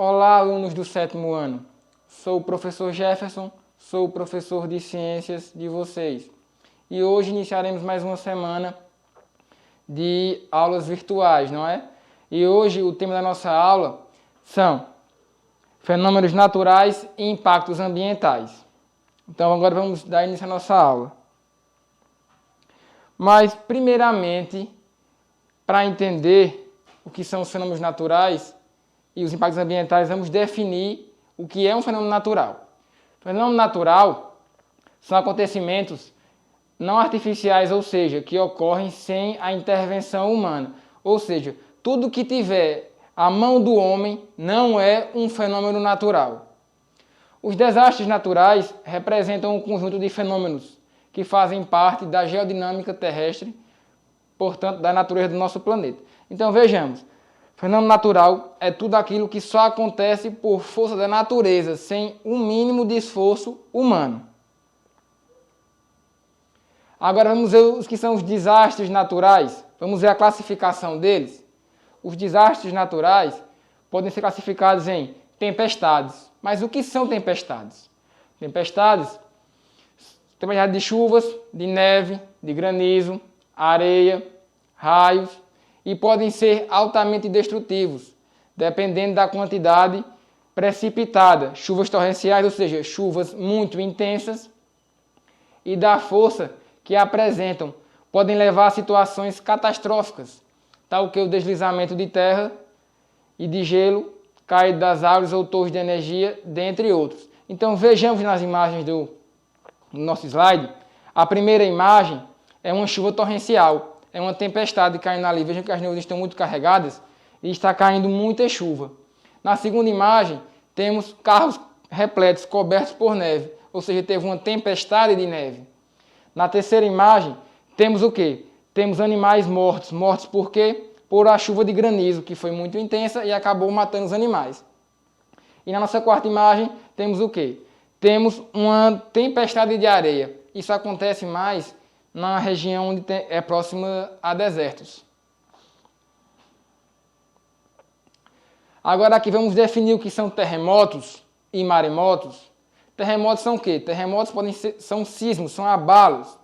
Olá, alunos do 7º ano. Sou o professor Jefferson, sou o professor de ciências de vocês. E hoje iniciaremos mais uma semana de aulas virtuais, não é? E hoje o tema da nossa aula são fenômenos naturais e impactos ambientais. Então agora vamos dar início à nossa aula. Mas primeiramente, para entender o que são os fenômenos naturais e os impactos ambientais, vamos definir o que é um fenômeno natural. Fenômeno natural são acontecimentos não artificiais, ou seja, que ocorrem sem a intervenção humana. Ou seja, tudo que tiver a mão do homem não é um fenômeno natural. Os desastres naturais representam um conjunto de fenômenos que fazem parte da geodinâmica terrestre, portanto, da natureza do nosso planeta. Então vejamos, fenômeno natural é tudo aquilo que só acontece por força da natureza, sem um mínimo de esforço humano. Agora vamos ver os que são os desastres naturais. Vamos ver a classificação deles. Os desastres naturais podem ser classificados em tempestades. Mas o que são tempestades? Tempestades de chuvas, de neve, de granizo, areia, raios, e podem ser altamente destrutivos, dependendo da quantidade precipitada. Chuvas torrenciais, ou seja, chuvas muito intensas, e da força que apresentam, podem levar a situações catastróficas, tal que o deslizamento de terra e de gelo, caída das árvores ou torres de energia, dentre outros. Então vejamos nas imagens do nosso slide. A primeira imagem é uma chuva torrencial, é uma tempestade caindo ali. Vejam que as nuvens estão muito carregadas e está caindo muita chuva. Na segunda imagem, temos carros repletos, cobertos por neve, ou seja, teve uma tempestade de neve. Na terceira imagem, temos o quê? Temos animais mortos. Mortos por quê? Por a chuva de granizo, que foi muito intensa e acabou matando os animais. E na nossa quarta imagem, temos o quê? Temos uma tempestade de areia. Isso acontece mais na região onde é próxima a desertos. Agora aqui vamos definir o que são terremotos e maremotos. Terremotos são o quê? Terremotos são sismos, são abalos.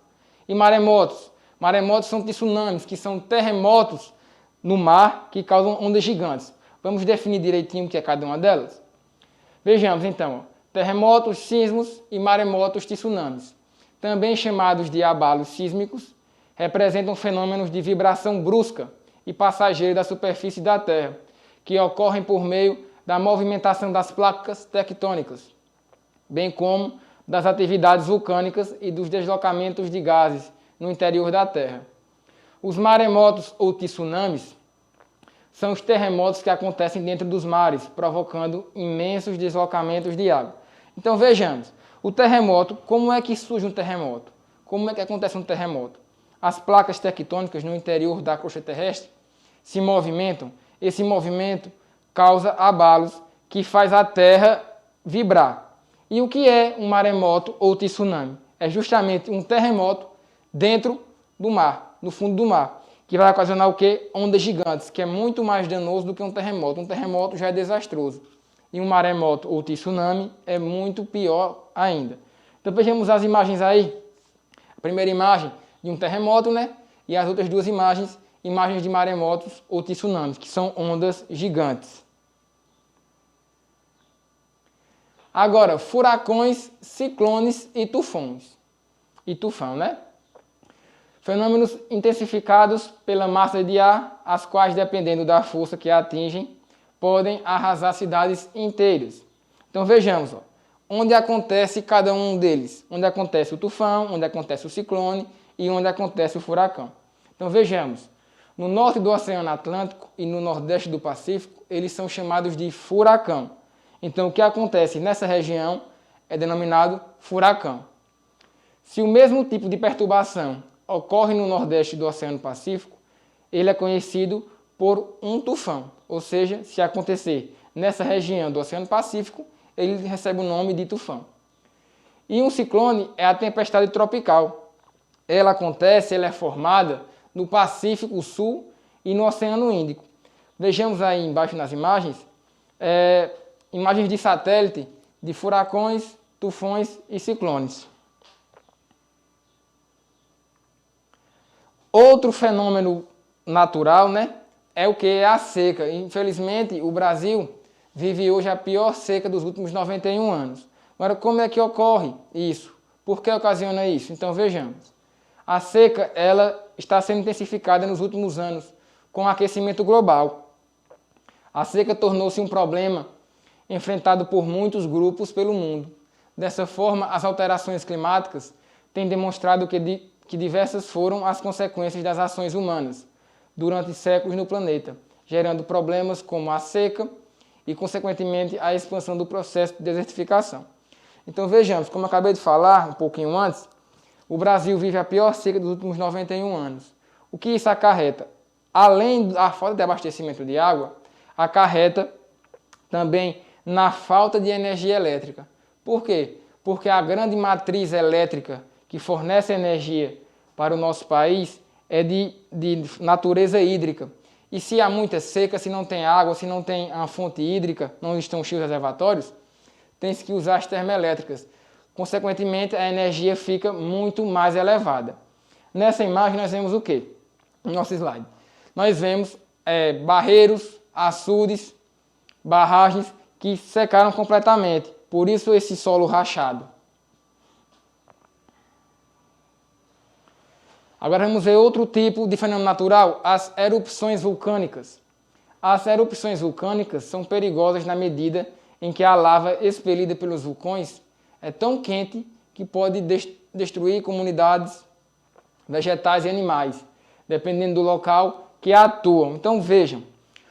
E maremotos? Maremotos são tsunamis, que são terremotos no mar que causam ondas gigantes. Vamos definir direitinho o que é cada uma delas? Vejamos então. Terremotos, sismos e maremotos, tsunamis, também chamados de abalos sísmicos, representam fenômenos de vibração brusca e passageira da superfície da Terra, que ocorrem por meio da movimentação das placas tectônicas, bem como das atividades vulcânicas e dos deslocamentos de gases no interior da Terra. Os maremotos ou tsunamis são os terremotos que acontecem dentro dos mares, provocando imensos deslocamentos de água. Então vejamos, o terremoto, como é que surge um terremoto? Como é que acontece um terremoto? As placas tectônicas no interior da crosta terrestre se movimentam. Esse movimento causa abalos que faz a Terra vibrar. E o que é um maremoto ou tsunami? É justamente um terremoto dentro do mar, no fundo do mar, que vai ocasionar o quê? Ondas gigantes, que é muito mais danoso do que um terremoto. Um terremoto já é desastroso. E um maremoto ou tsunami é muito pior ainda. Então vejamos as imagens aí. A primeira imagem de um terremoto, né? E as outras duas imagens de maremotos ou tsunamis, que são ondas gigantes. Agora, furacões, ciclones e tufões. E tufão, né? Fenômenos intensificados pela massa de ar, as quais, dependendo da força que atingem, podem arrasar cidades inteiras. Então vejamos, ó, onde acontece cada um deles. Onde acontece o tufão, onde acontece o ciclone e onde acontece o furacão. Então vejamos, no norte do Oceano Atlântico e no nordeste do Pacífico, eles são chamados de furacão. Então o que acontece nessa região é denominado furacão. Se o mesmo tipo de perturbação ocorre no nordeste do Oceano Pacífico, ele é conhecido por um tufão. Ou seja, se acontecer nessa região do Oceano Pacífico, ele recebe o nome de tufão. E um ciclone é a tempestade tropical. Ela é formada no Pacífico Sul e no Oceano Índico. Vejamos aí embaixo nas imagens imagens de satélite de furacões, tufões e ciclones. Outro fenômeno natural, né, é o que? É a seca. Infelizmente, o Brasil vive hoje a pior seca dos últimos 91 anos. Agora, como é que ocorre isso? Por que ocasiona isso? Então, vejamos. A seca, ela está sendo intensificada nos últimos anos com o aquecimento global. A seca tornou-se um problema enfrentado por muitos grupos pelo mundo. Dessa forma, as alterações climáticas têm demonstrado que diversas foram as consequências das ações humanas durante séculos no planeta, gerando problemas como a seca e, consequentemente, a expansão do processo de desertificação. Então vejamos, como eu acabei de falar um pouquinho antes, o Brasil vive a pior seca dos últimos 91 anos. O que isso acarreta? Além da falta de abastecimento de água, acarreta também na falta de energia elétrica. Por quê? Porque a grande matriz elétrica que fornece energia para o nosso país é de natureza hídrica. E se há muita seca, se não tem água, se não tem a fonte hídrica, não estão cheios os reservatórios, tem-se que usar as termoelétricas. Consequentemente, a energia fica muito mais elevada. Nessa imagem nós vemos o quê? No nosso slide. Nós vemos barreiros, açudes, barragens que secaram completamente. Por isso esse solo rachado. Agora vamos ver outro tipo de fenômeno natural, as erupções vulcânicas. As erupções vulcânicas são perigosas na medida em que a lava expelida pelos vulcões é tão quente que pode destruir comunidades vegetais e animais, dependendo do local que atuam. Então vejam,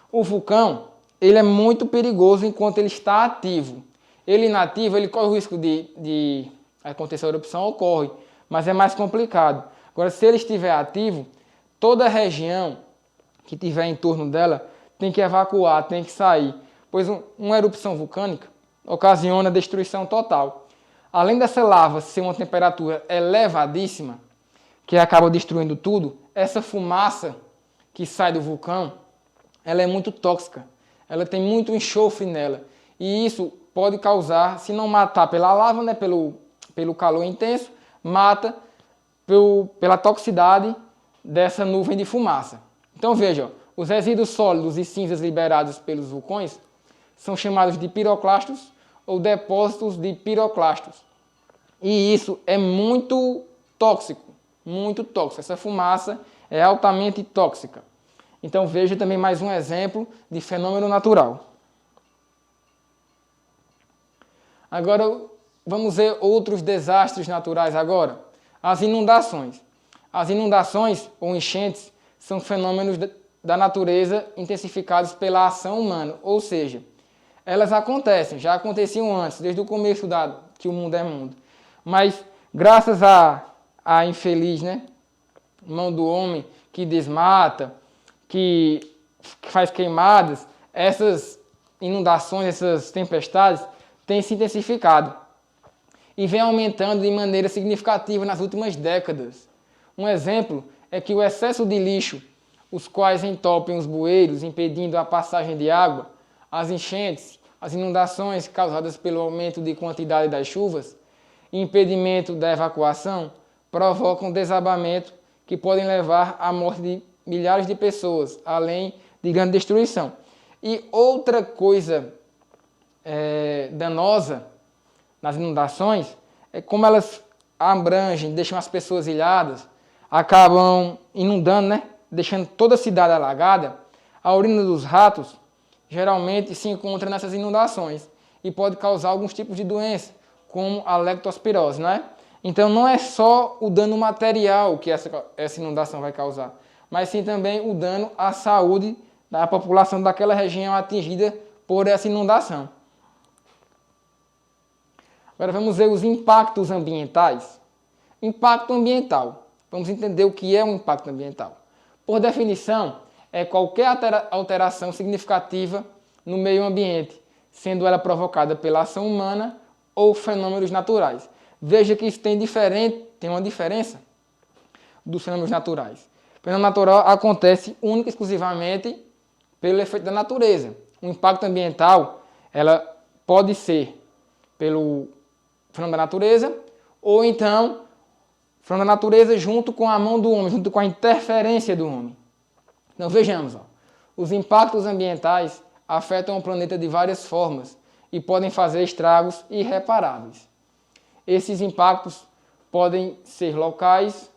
o vulcão ele é muito perigoso enquanto ele está ativo. Ele inativo, ele corre o risco de acontecer a erupção, ocorre, mas é mais complicado. Agora, se ele estiver ativo, toda a região que estiver em torno dela tem que evacuar, tem que sair, pois uma erupção vulcânica ocasiona destruição total. Além dessa lava ser uma temperatura elevadíssima, que acaba destruindo tudo, essa fumaça que sai do vulcão, ela é muito tóxica. Ela tem muito enxofre nela. E isso pode causar, se não matar pela lava, né, pelo calor intenso, mata pela toxicidade dessa nuvem de fumaça. Então veja, os resíduos sólidos e cinzas liberados pelos vulcões são chamados de piroclastos ou depósitos de piroclastos. E isso é muito tóxico, muito tóxico. Essa fumaça é altamente tóxica. Então veja também mais um exemplo de fenômeno natural. Agora vamos ver outros desastres naturais agora. As inundações. As inundações ou enchentes são fenômenos da natureza intensificados pela ação humana, ou seja, elas acontecem, já aconteciam antes, desde o começo que o mundo é mundo. Mas graças à infeliz, né, mão do homem que desmata, que faz queimadas, essas inundações, essas tempestades têm se intensificado e vem aumentando de maneira significativa nas últimas décadas. Um exemplo é que o excesso de lixo, os quais entopem os bueiros, impedindo a passagem de água, as enchentes, as inundações causadas pelo aumento de quantidade das chuvas e impedimento da evacuação, provocam desabamento que podem levar à morte de milhares de pessoas, além de grande destruição. E outra coisa danosa nas inundações é como elas abrangem, deixam as pessoas ilhadas, acabam inundando, né? Deixando toda a cidade alagada. A urina dos ratos geralmente se encontra nessas inundações e pode causar alguns tipos de doença, como a leptospirose, né? Então não é só o dano material que essa inundação vai causar, mas sim também o dano à saúde da população daquela região atingida por essa inundação. Agora vamos ver os impactos ambientais. Impacto ambiental. Vamos entender o que é um impacto ambiental. Por definição, é qualquer alteração significativa no meio ambiente, sendo ela provocada pela ação humana ou fenômenos naturais. Veja que isso tem uma diferença dos fenômenos naturais. O fenômeno natural acontece única e exclusivamente pelo efeito da natureza. O impacto ambiental, ela pode ser pelo fenômeno da natureza, ou então fenômeno da natureza junto com a mão do homem, junto com a interferência do homem. Então vejamos, ó, os impactos ambientais afetam o planeta de várias formas e podem fazer estragos irreparáveis. Esses impactos podem ser locais,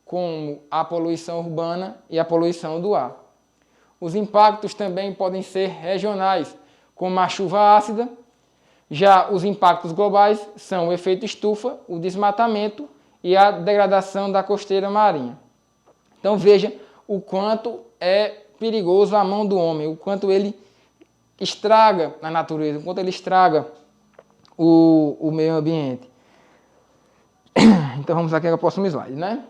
como a poluição urbana e a poluição do ar. Os impactos também podem ser regionais, como a chuva ácida. Já os impactos globais são o efeito estufa, o desmatamento e a degradação da costeira marinha. Então veja o quanto é perigoso a mão do homem, o quanto ele estraga a natureza, o quanto ele estraga o meio ambiente. Então vamos aqui ao próximo slide, né?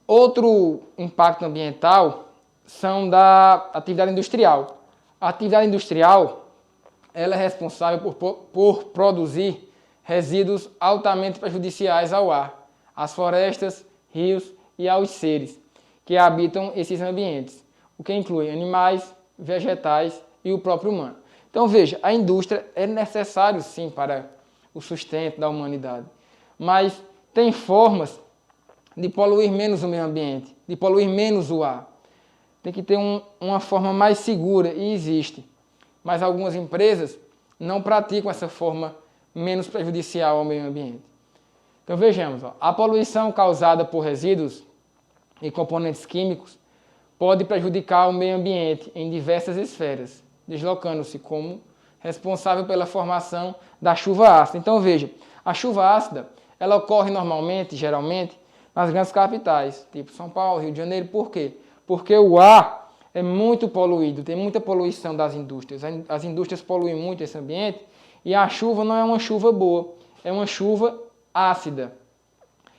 Outro impacto ambiental são da atividade industrial. A atividade industrial ela é responsável por produzir resíduos altamente prejudiciais ao ar, às florestas, rios e aos seres que habitam esses ambientes, o que inclui animais, vegetais e o próprio humano. Então veja, a indústria é necessário sim para o sustento da humanidade, mas tem formas de poluir menos o meio ambiente, de poluir menos o ar. Tem que ter uma forma mais segura, e existe. Mas algumas empresas não praticam essa forma menos prejudicial ao meio ambiente. Então vejamos, ó, a poluição causada por resíduos e componentes químicos pode prejudicar o meio ambiente em diversas esferas, deslocando-se como responsável pela formação da chuva ácida. Então veja, a chuva ácida ela ocorre normalmente, geralmente, nas grandes capitais, tipo São Paulo, Rio de Janeiro. Por quê? Porque o ar é muito poluído, tem muita poluição das indústrias. As indústrias poluem muito esse ambiente e a chuva não é uma chuva boa, é uma chuva ácida.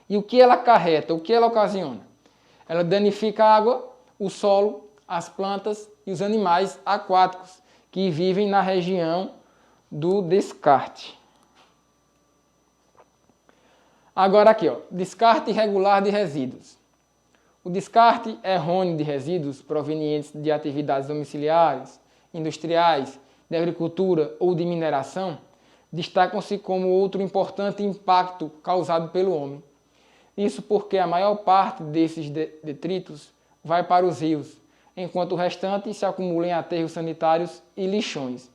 E o que ela acarreta, o que ela ocasiona? Ela danifica a água, o solo, as plantas e os animais aquáticos que vivem na região do descarte. Agora aqui, ó, descarte irregular de resíduos. O descarte errôneo de resíduos provenientes de atividades domiciliares, industriais, de agricultura ou de mineração destacam-se como outro importante impacto causado pelo homem. Isso porque a maior parte desses detritos vai para os rios, enquanto o restante se acumula em aterros sanitários e lixões.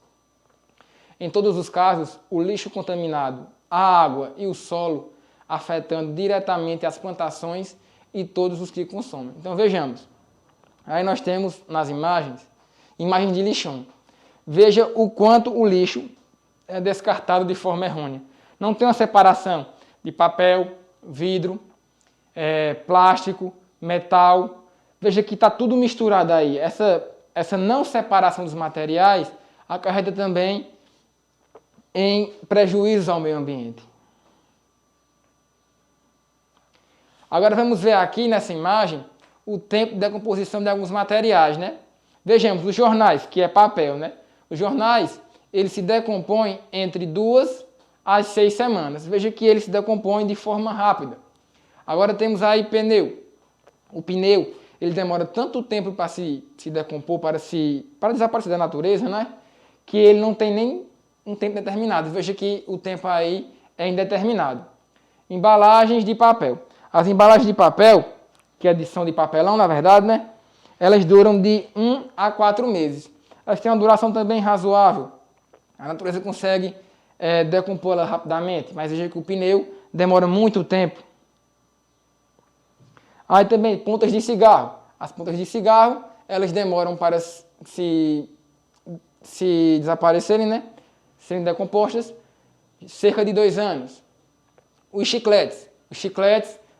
Em todos os casos, o lixo contaminado, a água e o solo, afetando diretamente as plantações e todos os que consomem. Então vejamos, aí nós temos nas imagens de lixão. Veja o quanto o lixo é descartado de forma errônea. Não tem uma separação de papel, vidro, plástico, metal. Veja que está tudo misturado aí. Essa não separação dos materiais acarreta também em prejuízos ao meio ambiente. Agora vamos ver aqui nessa imagem o tempo de decomposição de alguns materiais, né? Vejamos, os jornais, que é papel, né? Os jornais, eles se decompõem entre 2 a 6 semanas. Veja que eles se decompõem de forma rápida. Agora temos aí pneu. O pneu, ele demora tanto tempo para se decompor, para desaparecer da natureza, né? Que ele não tem nem um tempo determinado. Veja que o tempo aí é indeterminado. Embalagens de papel. As embalagens de papel, que são de papelão, na verdade, né? Elas duram de 1 a 4 meses. Elas têm uma duração também razoável. A natureza consegue decompô-la rapidamente, mas veja que o pneu demora muito tempo. Aí também pontas de cigarro. As pontas de cigarro, elas demoram para se desaparecerem, né? Serem decompostas, cerca de 2 anos. Os chicletes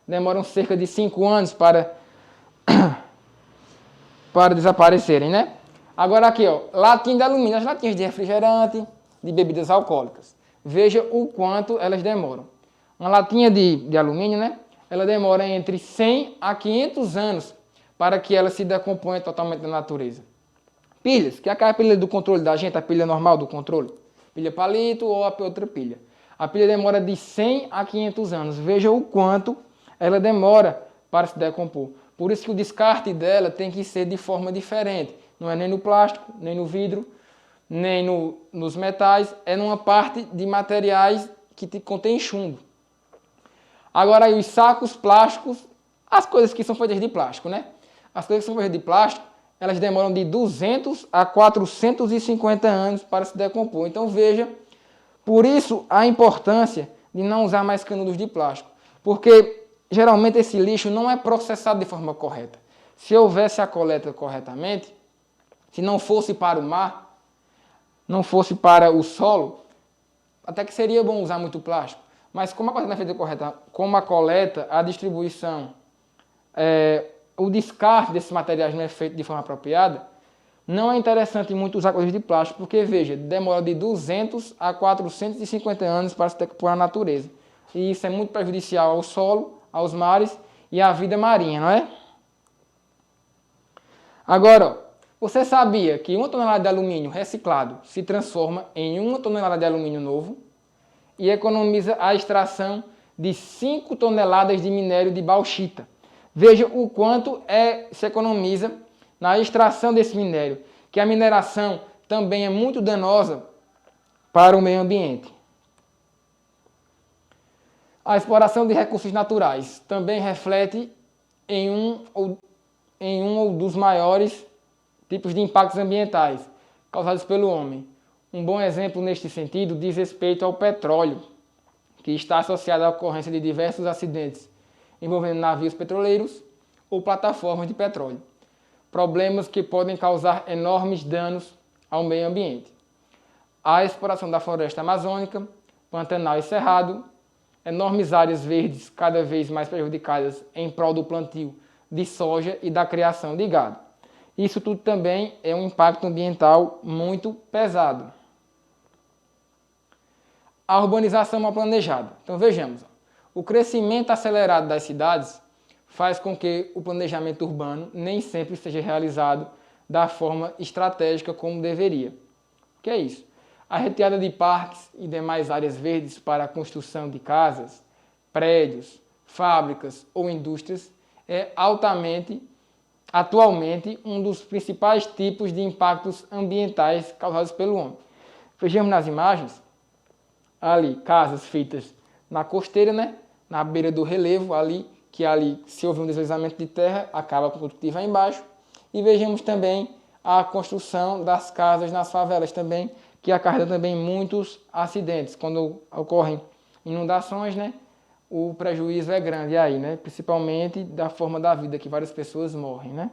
demoram cerca de 5 anos para desaparecerem, né? Agora aqui, ó, latinha de alumínio, as latinhas de refrigerante, de bebidas alcoólicas. Veja o quanto elas demoram. Uma latinha de alumínio, né? Ela demora entre 100 a 500 anos para que ela se decomponha totalmente na natureza. Pilhas, que é aquela pilha do controle da gente, a pilha normal do controle. Pilha palito ou a outra pilha. A pilha demora de 100 a 500 anos. Veja o quanto ela demora para se decompor. Por isso que o descarte dela tem que ser de forma diferente. Não é nem no plástico, nem no vidro, nem nos metais, é numa parte de materiais que contém chumbo. Agora aí os sacos plásticos, as coisas que são feitas de plástico, né? As coisas que são feitas de plástico, elas demoram de 200 a 450 anos para se decompor. Então veja, por isso a importância de não usar mais canudos de plástico. Porque geralmente esse lixo não é processado de forma correta. Se houvesse a coleta corretamente, se não fosse para o mar, não fosse para o solo, até que seria bom usar muito plástico. Mas como a coleta não é feita correta, como a coleta, a distribuição, o descarte desses materiais não é feito de forma apropriada, não é interessante muito usar coisas de plástico, porque, veja, demora de 200 a 450 anos para se decompor na natureza. E isso é muito prejudicial ao solo, aos mares e à vida marinha, não é? Agora, você sabia que 1 tonelada de alumínio reciclado se transforma em 1 tonelada de alumínio novo e economiza a extração de 5 toneladas de minério de bauxita? Veja o quanto se economiza na extração desse minério, que a mineração também é muito danosa para o meio ambiente. A exploração de recursos naturais também reflete em um ou dos maiores tipos de impactos ambientais causados pelo homem. Um bom exemplo neste sentido diz respeito ao petróleo, que está associado à ocorrência de diversos acidentes envolvendo navios petroleiros ou plataformas de petróleo. Problemas que podem causar enormes danos ao meio ambiente. A exploração da floresta amazônica, Pantanal e Cerrado, enormes áreas verdes cada vez mais prejudicadas em prol do plantio de soja e da criação de gado. Isso tudo também é um impacto ambiental muito pesado. A urbanização mal planejada. Então vejamos, o crescimento acelerado das cidades faz com que o planejamento urbano nem sempre seja realizado da forma estratégica como deveria. O que é isso? A retirada de parques e demais áreas verdes para a construção de casas, prédios, fábricas ou indústrias é atualmente, um dos principais tipos de impactos ambientais causados pelo homem. Vejamos nas imagens, ali, casas feitas na costeira, né? Na beira do relevo, que ali, se houver um deslizamento de terra, acaba com o que vai embaixo. E vejamos também a construção das casas nas favelas também, que acarreta também muitos acidentes. Quando ocorrem inundações, né? O prejuízo é grande aí, né? Principalmente da forma da vida, que várias pessoas morrem, né?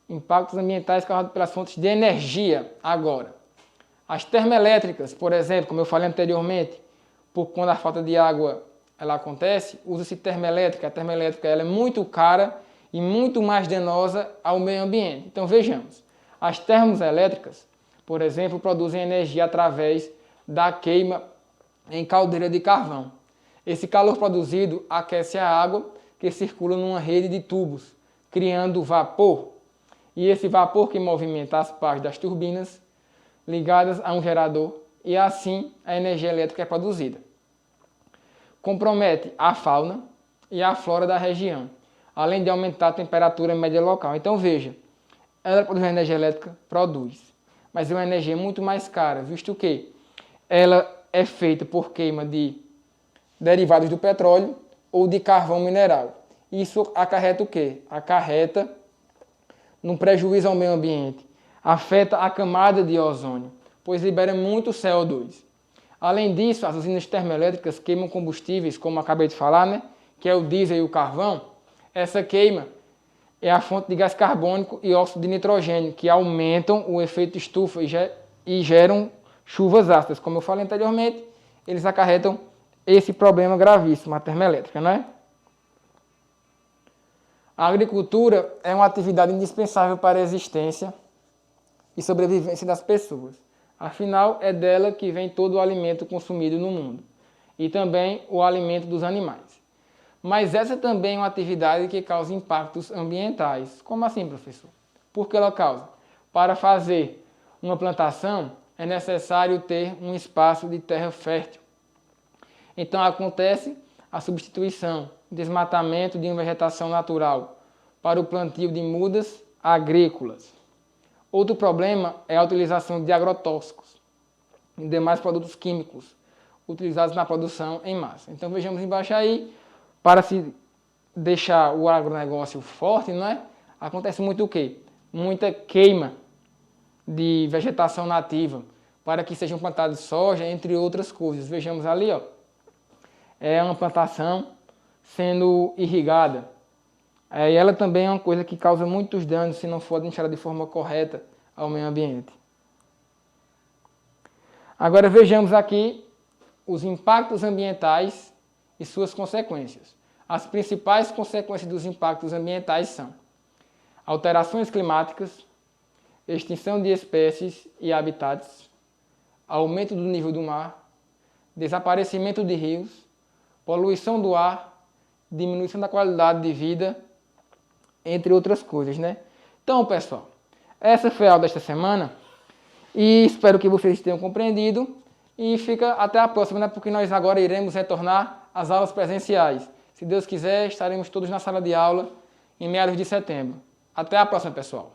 Impactos ambientais causados pelas fontes de energia agora. As termoelétricas, por exemplo, como eu falei anteriormente, quando a falta de água ela acontece, usa-se termoelétrica. A termoelétrica ela é muito cara e muito mais danosa ao meio ambiente. Então vejamos, as termoelétricas, por exemplo, produzem energia através da queima em caldeira de carvão. Esse calor produzido aquece a água que circula numa rede de tubos, criando vapor. E esse vapor que movimenta as partes das turbinas ligadas a um gerador e assim a energia elétrica é produzida. Compromete a fauna e a flora da região, além de aumentar a temperatura média local. Então veja, ela produz energia elétrica? Produz, mas é uma energia muito mais cara, visto que ela é feita por queima de derivados do petróleo ou de carvão mineral. Isso acarreta o quê? Acarreta no prejuízo ao meio ambiente. Afeta a camada de ozônio, pois libera muito CO2. Além disso, as usinas termoelétricas queimam combustíveis, como acabei de falar, né? Que é o diesel e o carvão. Essa queima é a fonte de gás carbônico e óxido de nitrogênio, que aumentam o efeito estufa e geram chuvas ácidas. Como eu falei anteriormente, eles acarretam esse problema gravíssimo, a termoelétrica, não é? A agricultura é uma atividade indispensável para a existência e sobrevivência das pessoas. Afinal, é dela que vem todo o alimento consumido no mundo e também o alimento dos animais. Mas essa também é uma atividade que causa impactos ambientais. Como assim, professor? Por que ela causa? Para fazer uma plantação é necessário ter um espaço de terra fértil. Então acontece a substituição, desmatamento de uma vegetação natural para o plantio de mudas agrícolas. Outro problema é a utilização de agrotóxicos e demais produtos químicos utilizados na produção em massa. Então vejamos embaixo aí, para se deixar o agronegócio forte, não é? Acontece muito o quê? Muita queima de vegetação nativa para que sejam plantados soja, entre outras coisas. Vejamos ali, ó, é uma plantação sendo irrigada. E ela também é uma coisa que causa muitos danos se não for administrada de forma correta ao meio ambiente. Agora vejamos aqui os impactos ambientais e suas consequências. As principais consequências dos impactos ambientais são alterações climáticas, extinção de espécies e habitats, aumento do nível do mar, desaparecimento de rios, poluição do ar, diminuição da qualidade de vida, entre outras coisas, né? Então, pessoal, essa foi a aula desta semana e espero que vocês tenham compreendido e fica até a próxima, né? Porque nós agora iremos retornar às aulas presenciais. Se Deus quiser, estaremos todos na sala de aula em meados de setembro. Até a próxima, pessoal.